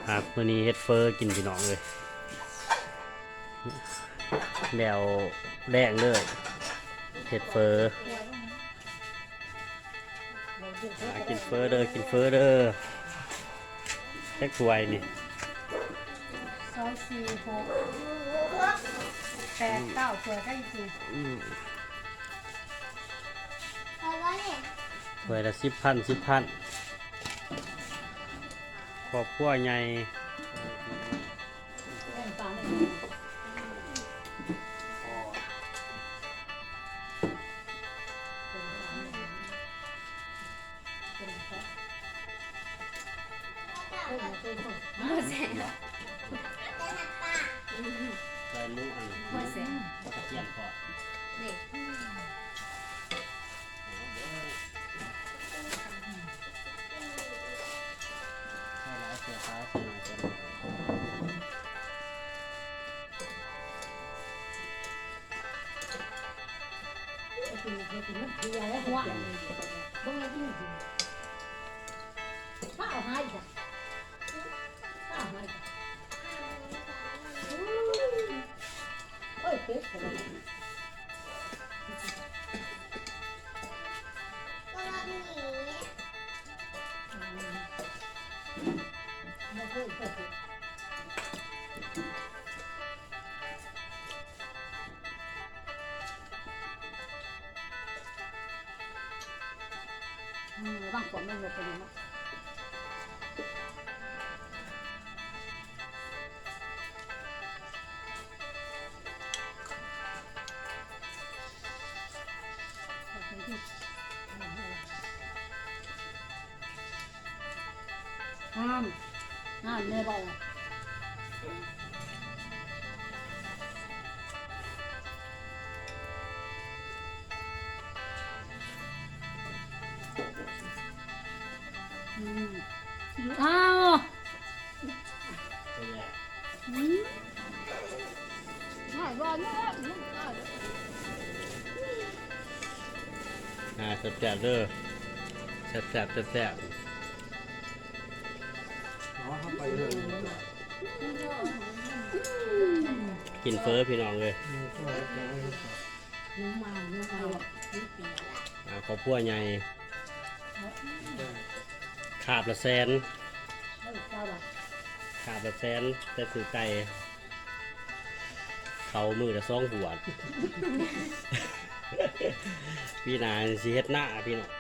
ครับมื้อนี้เฮ็ดเฟอกินพี่น้องเลยแล้วแรงเลยเฮ็ดเฟอกินเฟอเด้อกินเฟอเด้อแจ็คถวยนี่2 4 6 8 9ถ้วยก็จริงถวยละ10,000ครอบครัวใหญ่ใส่ลูกอันนี้กระเทียมพอให้ร้ายเสียฟ้าเสียหน่อยเสียหน่อยบางคนมันหลบไปอยู่เนาะห้ามเลยบอกอ้าวหายร้อนแล้วแซ่บๆเด้อแซ่บกินเฟอพี่น้องเลยครอบครัวใหญ่ขาบละแสนแต่สื่อไก่เขามือละ2 หัวพี่นาสิเฮ็ดหน้าพี่น้อง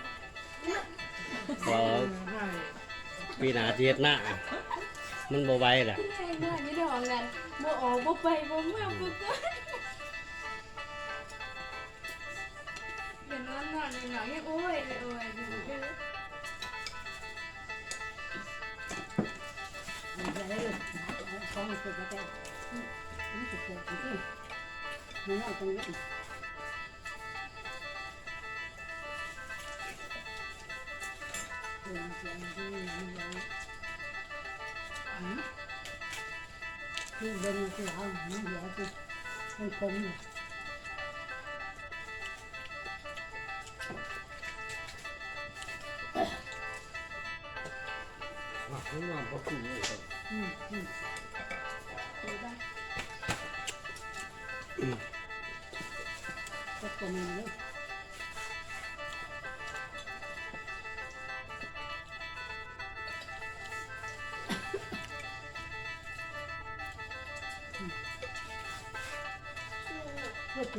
พอพี่นาสิเฮ็ดหน้ามันบ่ไหวแหละนี่ดอกกันบ่ออกบ่ไปบ่เมื่อบ่ก็เดี๋ยวนอนหน่อยโอ้ยโอ้ยเดินคือเอาเดี๋ยวคือมันคมเนี่ยข้างนอกก็คือก็ตัวนี้เลยโอเค